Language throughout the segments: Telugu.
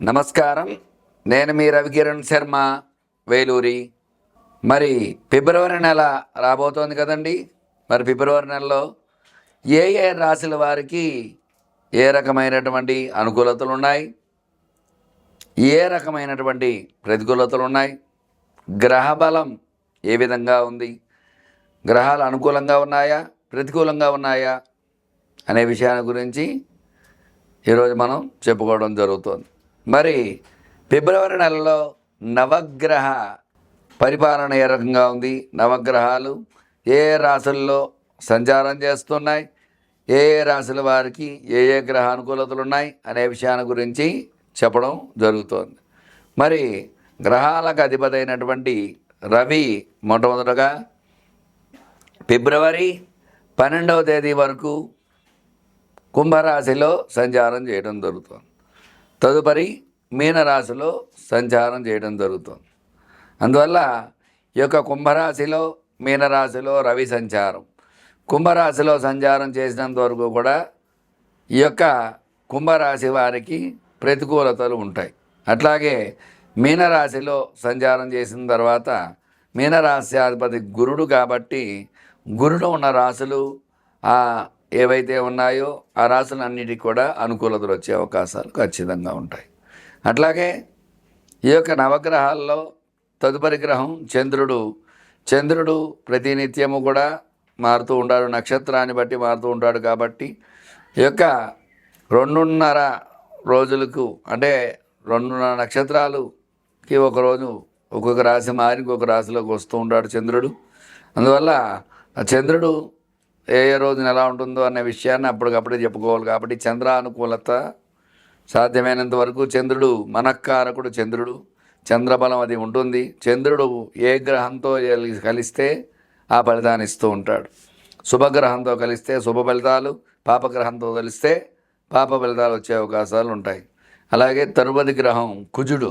నమస్కారం. నేను మీ రవికిరణ్ శర్మ, వేలూరి. మరి ఫిబ్రవరి నెల రాబోతోంది కదండి. మరి ఫిబ్రవరి నెలలో ఏ ఏ రాశుల వారికి ఏ రకమైనటువంటి అనుకూలతలు ఉన్నాయి, ఏ రకమైనటువంటి ప్రతికూలతలు ఉన్నాయి, గ్రహ బలం ఏ విధంగా ఉంది, గ్రహాలు అనుకూలంగా ఉన్నాయా ప్రతికూలంగా ఉన్నాయా అనే విషయాన్ని గురించి ఈరోజు మనం చెప్పుకోవడం జరుగుతుంది. మరి ఫిబ్రవరి నెలలో నవగ్రహ పరిపాలన ఏ రకంగా ఉంది, నవగ్రహాలు ఏ రాశుల్లో సంచారం చేస్తున్నాయి, ఏ రాశుల వారికి ఏ ఏ గ్రహ అనుకూలతలు ఉన్నాయి అనే విషయాన్ని గురించి చెప్పడం జరుగుతోంది. మరి గ్రహాలకు అధిపతి అయినటువంటి రవి మొట్టమొదటగా ఫిబ్రవరి 12వ తేదీ వరకు కుంభరాశిలో సంచారం చేయడం జరుగుతుంది. తదుపరి మీనరాశిలో సంచారం చేయడం జరుగుతుంది. అందువల్ల ఈ యొక్క కుంభరాశిలో మీనరాశిలో రవి సంచారం, కుంభరాశిలో సంచారం చేసినంత వరకు కూడా ఈ యొక్క కుంభరాశి వారికి ప్రతికూలతలు ఉంటాయి. అట్లాగే మీనరాశిలో సంచారం చేసిన తర్వాత మీనరాశి అధిపతి గురుడు కాబట్టి గురుడు ఉన్న రాశులు ఏవైతే ఉన్నాయో ఆ రాశులన్నిటికీ కూడా అనుకూలతలు వచ్చే అవకాశాలు ఖచ్చితంగా ఉంటాయి. అట్లాగే ఈ యొక్క నవగ్రహాల్లో తదుపరి గ్రహం చంద్రుడు ప్రతినిత్యము కూడా మారుతూ ఉంటాడు, నక్షత్రాన్ని బట్టి మారుతూ ఉంటాడు. కాబట్టి ఈ యొక్క 2.5 రోజులకు అంటే 2.5 నక్షత్రాలకి ఒకరోజు ఒక్కొక్క రాశి మారి ఇంకొక రాశిలోకి వస్తూ ఉంటాడు చంద్రుడు. అందువల్ల ఆ చంద్రుడు ఏ రోజున ఎలా ఉంటుందో అనే విషయాన్ని అప్పటికప్పుడే చెప్పుకోవాలి. కాబట్టి చంద్రానుకూలత సాధ్యమైనంత వరకు చంద్రుడు మనఃకారకుడు, చంద్రబలం అది ఉంటుంది. చంద్రుడు ఏ గ్రహంతో కలిస్తే ఆ ఫలితాన్ని ఇస్తూ ఉంటాడు. శుభగ్రహంతో కలిస్తే శుభ ఫలితాలు, పాపగ్రహంతో కలిస్తే పాప ఫలితాలు వచ్చే అవకాశాలు ఉంటాయి. అలాగే తరువాతి గ్రహం కుజుడు.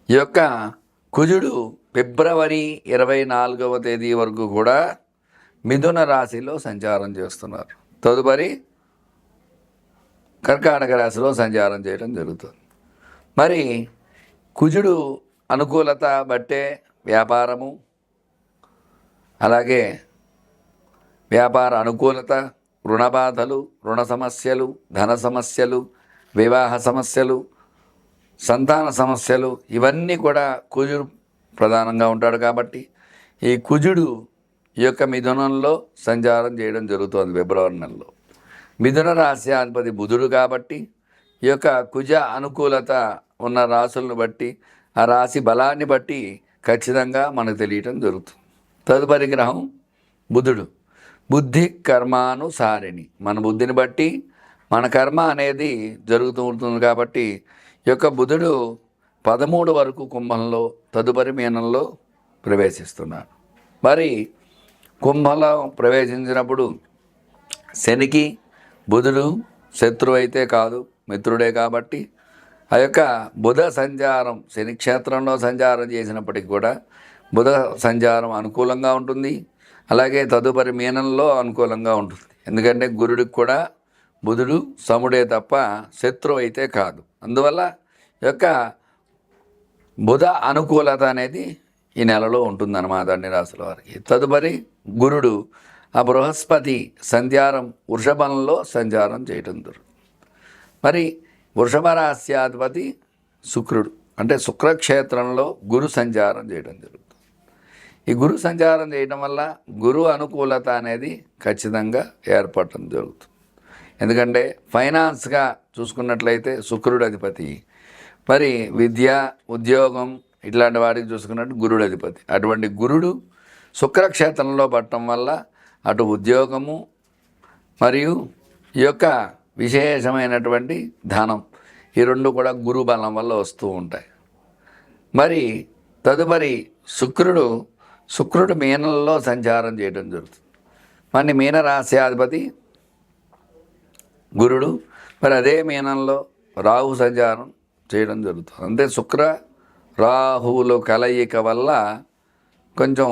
ఈ యొక్క కుజుడు ఫిబ్రవరి 24వ తేదీ వరకు కూడా మిథున రాశిలో సంచారం చేస్తున్నారు. తదుపరి కర్కాటక రాశిలో సంచారం చేయడం జరుగుతుంది. మరి కుజుడు అనుకూలత బట్టే వ్యాపారము, అలాగే వ్యాపార అనుకూలత, రుణ బాధలు, రుణ సమస్యలు, ధన సమస్యలు, వివాహ సమస్యలు, సంతాన సమస్యలు ఇవన్నీ కూడా కుజుడు ప్రధానంగా ఉంటాడు. కాబట్టి ఈ కుజుడు ఈ యొక్క మిథునంలో సంచారం చేయడం జరుగుతుంది ఫిబ్రవరి నెలలో. మిథున రాశి అధిపతి బుధుడు కాబట్టి ఈ యొక్క కుజ అనుకూలత ఉన్న రాశులను బట్టి ఆ రాశి బలాన్ని బట్టి ఖచ్చితంగా మనకు తెలియటం జరుగుతుంది. తదుపరి గ్రహం బుధుడు. బుద్ధి కర్మానుసారిణి, మన బుద్ధిని బట్టి మన కర్మ అనేది జరుగుతూ ఉంటుంది. కాబట్టి ఈ యొక్క బుధుడు 13 వరకు కుంభంలో తదుపరి మీనంలో ప్రవేశిస్తున్నాడు. మరి కుంభంలో ప్రవేశించినప్పుడు శనికి బుధుడు శత్రువు అయితే కాదు, మిత్రుడే. కాబట్టి ఆ యొక్క బుధ సంచారం శని క్షేత్రంలో సంచారం చేసినప్పటికీ కూడా బుధ సంచారం అనుకూలంగా ఉంటుంది. అలాగే తదుపరి మీనంలో అనుకూలంగా ఉంటుంది. ఎందుకంటే గురుడికి కూడా బుధుడు సముడే తప్ప శత్రువు అయితే కాదు. అందువల్ల ఈ యొక్క బుధ అనుకూలత అనేది ఈ నెలలో ఉంటుందన్నమాట అన్ని రాశుల వారికి. తదుపరి గురుడు ఆ బృహస్పతి సంచారం వృషభంలో సంచారం చేయటం జరుగుతుంది. మరి వృషభ రాశ్యాధిపతి శుక్రుడు, అంటే శుక్రక్షేత్రంలో గురు సంచారం చేయడం జరుగుతుంది. ఈ గురు సంచారం చేయడం వల్ల గురు అనుకూలత అనేది ఖచ్చితంగా ఏర్పడటం జరుగుతుంది. ఎందుకంటే ఫైనాన్స్గా చూసుకున్నట్లయితే శుక్రుడు అధిపతి, మరి విద్య, ఉద్యోగం ఇట్లాంటి వాటికి చూసుకున్నట్టు గురుడు అధిపతి. అటువంటి గురుడు శుక్రక్షేత్రంలో పడటం వల్ల అటు ఉద్యోగము మరియు ఈ యొక్క విశేషమైనటువంటి ధనం ఈ రెండు కూడా గురు బలం వల్ల వస్తూ ఉంటాయి. మరి తదుపరి శుక్రుడు మీనంలో సంచారం చేయడం జరుగుతుంది. మరి మీనరాశ్యాధిపతి గురుడు, మరి అదే మీనంలో రాహు సంచారం చేయడం జరుగుతుంది. అంటే శుక్ర రాహువుల కలయిక వల్ల కొంచెం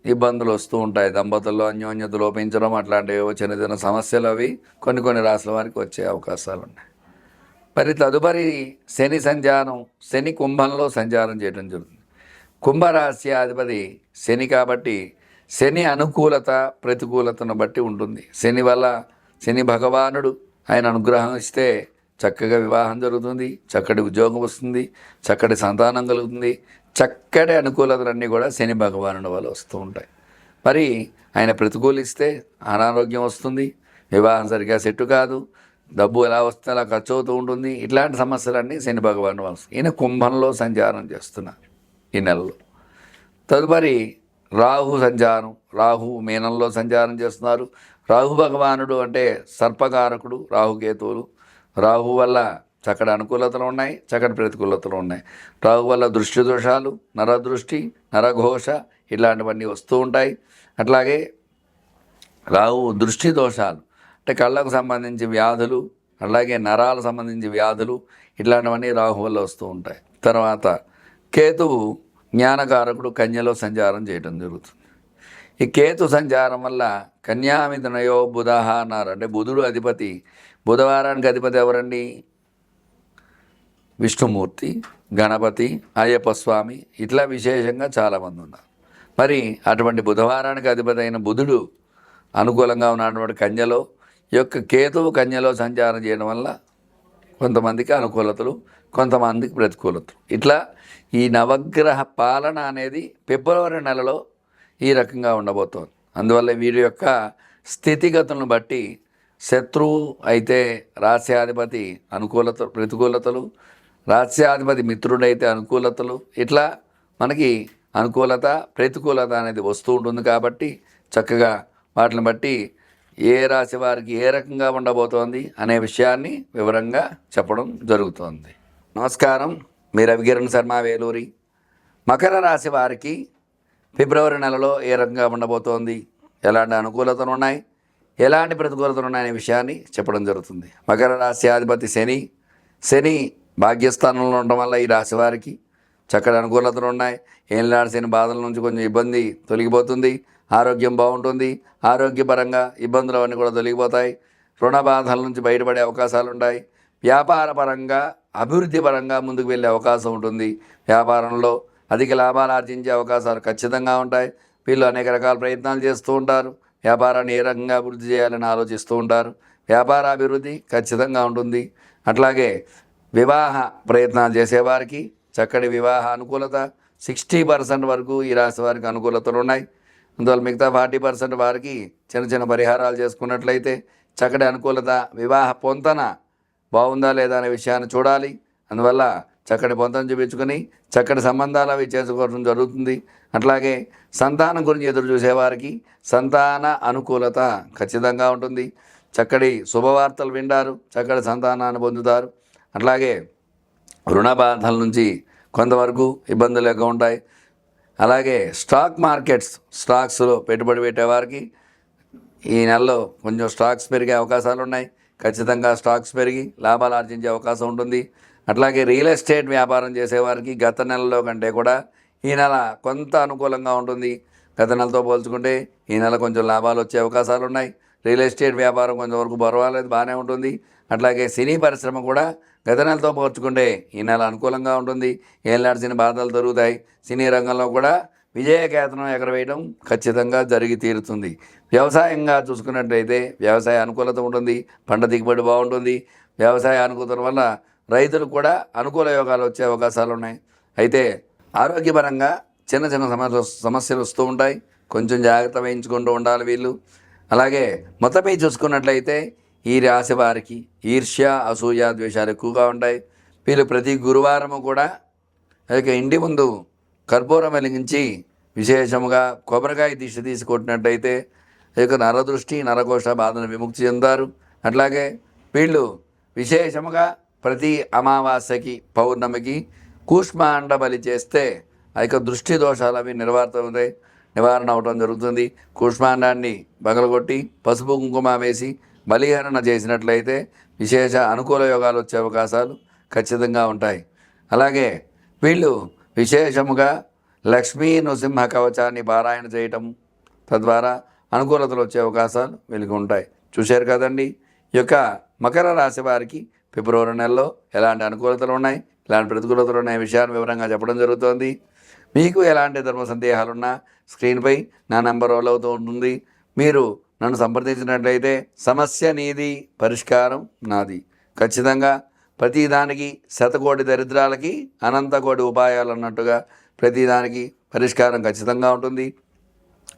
ఇబ్బందులు వస్తూ ఉంటాయి. దంపతుల్లో అన్యోన్యత లోపించడం అట్లాంటివి చిన్న చిన్న సమస్యలు అవి కొన్ని రాశుల వారికి వచ్చే అవకాశాలు ఉన్నాయి. మరి తదుపరి శని సంచారం, శని కుంభంలో సంచారం చేయడం జరుగుతుంది. కుంభరాశి అధిపతి శని కాబట్టి శని అనుకూలత ప్రతికూలతను బట్టి ఉంటుంది. శని వల్ల శని భగవానుడు ఆయన అనుగ్రహం ఇస్తే చక్కగా వివాహం జరుగుతుంది, చక్కటి ఉద్యోగం వస్తుంది, చక్కటి సంతానం కలుగుతుంది. చక్కటి అనుకూలతలన్నీ కూడా శని భగవానుడి వల్ల వస్తూ ఉంటాయి. మరి ఆయన ప్రతికూలిస్తే అనారోగ్యం వస్తుంది, వివాహం సరిగ్గా సెట్టు కాదు, డబ్బు ఎలా వస్తే అలా ఖర్చు అవుతూ ఉంటుంది. ఇట్లాంటి సమస్యలన్నీ శని భగవానుడు వల్ల. ఈయన కుంభంలో సంచారం చేస్తున్నారు ఈ నెలలో. తదుపరి రాహు సంచారం, రాహు మీనంలో సంచారం చేస్తున్నారు. రాహు భగవానుడు అంటే సర్పకారకుడు, రాహుకేతువులు. రాహు వల్ల చక్కటి అనుకూలతలు ఉన్నాయి, చక్కటి ప్రతికూలతలు ఉన్నాయి. రాహు వల్ల దృష్టి దోషాలు, నరదృష్టి, నరఘోష ఇట్లాంటివన్నీ వస్తూ ఉంటాయి. అట్లాగే రాహు దృష్టి దోషాలు అంటే కళ్ళకు సంబంధించి వ్యాధులు, అలాగే నరాలకు సంబంధించి వ్యాధులు ఇట్లాంటివన్నీ రాహు వల్ల వస్తూ ఉంటాయి. తర్వాత కేతువు జ్ఞానకారకుడు, కన్యలో సంచారం చేయడం జరుగుతుంది. ఈ కేతు సంచారం వల్ల కన్యామిథునయో బుధః అన్నారు. అంటే బుధుడు అధిపతి. బుధవారానికి అధిపతి ఎవరండి? విష్ణుమూర్తి, గణపతి, అయ్యప్ప స్వామి ఇట్లా విశేషంగా చాలామంది ఉన్నారు. మరి అటువంటి బుధవారానికి అధిపతి అయిన బుధుడు అనుకూలంగా ఉన్నటువంటి కన్యలో, ఈ యొక్క కేతువు కన్యలో సంచారం చేయడం వల్ల కొంతమందికి అనుకూలతలు, కొంతమందికి ప్రతికూలతలు. ఇట్లా ఈ నవగ్రహ పాలన అనేది ఫిబ్రవరి నెలలో ఈ రకంగా ఉండబోతోంది. అందువల్ల వీరి యొక్క స్థితిగతులను బట్టి శత్రువు అయితే రాస్యాధిపతి అనుకూలత ప్రతికూలతలు, రాస్యాధిపతి మిత్రుడైతే అనుకూలతలు, ఇట్లా మనకి అనుకూలత ప్రతికూలత అనేది వస్తూ ఉంటుంది. కాబట్టి చక్కగా వాటిని బట్టి ఏ రాశి వారికి ఏ రకంగా ఉండబోతోంది అనే విషయాన్ని వివరంగా చెప్పడం జరుగుతోంది. నమస్కారం, మీ రవికిరణ్ శర్మ, వేలూరి. మకర రాశి వారికి ఫిబ్రవరి నెలలో ఏ రకంగా ఉండబోతోంది, ఎలాంటి అనుకూలతలు ఉన్నాయి, ఎలాంటి ప్రతికూలతలు ఉన్నాయనే విషయాన్ని చెప్పడం జరుగుతుంది. మకర రాశి అధిపతి శని. శని భాగ్యస్థానంలో ఉండడం వల్ల ఈ రాశి వారికి చక్కటి అనుకూలతలు ఉన్నాయి. ఏలినాడు శని బాధల నుంచి కొంచెం ఇబ్బంది తొలగిపోతుంది. ఆరోగ్యం బాగుంటుంది. ఆరోగ్యపరంగా ఇబ్బందులు అవన్నీ కూడా తొలగిపోతాయి. రుణ బాధల నుంచి బయటపడే అవకాశాలు ఉంటాయి. వ్యాపార పరంగా, అభివృద్ధి పరంగా ముందుకు వెళ్ళే అవకాశం ఉంటుంది. వ్యాపారంలో అధిక లాభాలు ఆర్జించే అవకాశాలు ఖచ్చితంగా ఉంటాయి. వీళ్ళు అనేక రకాల ప్రయత్నాలు చేస్తూ ఉంటారు. వ్యాపారాన్ని ఏ రకంగా అభివృద్ధి చేయాలని ఆలోచిస్తూ ఉంటారు. వ్యాపార అభివృద్ధి ఖచ్చితంగా ఉంటుంది. అట్లాగే వివాహ ప్రయత్నాలు చేసేవారికి చక్కటి వివాహ అనుకూలత 60% వరకు ఈ రాశి వారికి అనుకూలతలు ఉన్నాయి. అందువల్ల మిగతా 40% వారికి చిన్న చిన్న పరిహారాలు చేసుకున్నట్లయితే చక్కటి అనుకూలత, వివాహ పొంతన బాగుందా లేదా అనే విషయాన్ని చూడాలి. అందువల్ల చక్కటి పొంతన చూపించుకొని చక్కటి సంబంధాలు అవి చేసుకోవడం జరుగుతుంది. అట్లాగే సంతానం గురించి ఎదురు చూసేవారికి సంతాన అనుకూలత ఖచ్చితంగా ఉంటుంది. చక్కటి శుభవార్తలు వింటారు, చక్కటి సంతానాన్ని పొందుతారు. అట్లాగే రుణ బాధల నుంచి కొంతవరకు ఇబ్బందులు ఎక్కువ ఉంటాయి. అలాగే స్టాక్ మార్కెట్స్, స్టాక్స్లో పెట్టుబడి పెట్టేవారికి ఈ నెలలో కొంచెం స్టాక్స్ పెరిగే అవకాశాలు ఉన్నాయి. ఖచ్చితంగా స్టాక్స్ పెరిగి లాభాలు ఆర్జించే అవకాశం ఉంటుంది. అట్లాగే రియల్ ఎస్టేట్ వ్యాపారం చేసేవారికి గత నెలలో కంటే కూడా ఈ నెల కొంత అనుకూలంగా ఉంటుంది. గత నెలతో పోల్చుకుంటే ఈ నెల కొంచెం లాభాలు వచ్చే అవకాశాలు ఉన్నాయి. రియల్ ఎస్టేట్ వ్యాపారం కొంచెం వరకు పర్వాలేదు, బాగానే ఉంటుంది. అట్లాగే సినీ పరిశ్రమ కూడా గత నెలతో పోల్చుకుంటే ఈ నెల అనుకూలంగా ఉంటుంది. ఏళ్ళనాడు సినీ బాధలు దొరుకుతాయి. సినీ రంగంలో కూడా విజయకేతనం ఎగరవేయడం ఖచ్చితంగా జరిగి తీరుతుంది. వ్యవసాయంగా చూసుకున్నట్లయితే వ్యవసాయ అనుకూలత ఉంటుంది. పంట దిగుబడి బాగుంటుంది. వ్యవసాయ అనుకూలత వల్ల రైతులకు కూడా అనుకూల యోగాలు వచ్చే అవకాశాలు ఉన్నాయి. అయితే ఆరోగ్యపరంగా చిన్న చిన్న సమస్యలు వస్తూ ఉంటాయి. కొంచెం జాగ్రత్త వహించుకుంటూ ఉండాలి వీళ్ళు. అలాగే మొత్తపై చూసుకున్నట్లయితే ఈ రాశి వారికి ఈర్ష్య, అసూయ, ద్వేషాలు ఎక్కువగా ఉంటాయి. వీళ్ళు ప్రతి గురువారము కూడా ఇంటి ముందు కర్పూరం వెలిగించి విశేషముగా కొబ్బరికాయ తీసి కొట్టినట్టయితే నరదృష్టి, నరకోశ బాధను విముక్తి చెందారు. అట్లాగే వీళ్ళు విశేషముగా ప్రతి అమావాస్యకి, పౌర్ణమికి కూష్మాండ బలి చేస్తే ఆ దృష్టి దోషాలు అవి నివారణ అవడం జరుగుతుంది. కూష్మాండాన్ని పగలగొట్టి పసుపు కుంకుమ వేసి బలిహరణ చేసినట్లయితే విశేష అనుకూల యోగాలు వచ్చే అవకాశాలు ఖచ్చితంగా ఉంటాయి. అలాగే వీళ్ళు విశేషముగా లక్ష్మీ నృసింహ కవచాన్ని పారాయణ చేయటం తద్వారా అనుకూలతలు వచ్చే అవకాశాలు వీళ్ళకి ఉంటాయి. చూశారు కదండి, ఈ యొక్క మకర రాశి వారికి ఫిబ్రవరి నెలలో ఎలాంటి అనుకూలతలు ఉన్నాయి, ఎలాంటి ప్రతికూలతలు ఉన్నాయి విషయాన్ని వివరంగా చెప్పడం జరుగుతోంది. మీకు ఎలాంటి ధర్మ సందేహాలున్నా స్క్రీన్పై నా నెంబర్ రోల్ అవుతూ ఉంటుంది. మీరు నన్ను సంప్రదించినట్లయితే సమస్య నీది, పరిష్కారం నాది. ఖచ్చితంగా ప్రతిదానికి శతకోటి దరిద్రాలకి అనంతకోటి ఉపాయాలు అన్నట్టుగా ప్రతిదానికి పరిష్కారం ఖచ్చితంగా ఉంటుంది,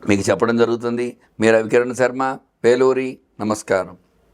మీకు చెప్పడం జరుగుతుంది. మీ రవికిరణ్ శర్మ, వేలూరి. నమస్కారం.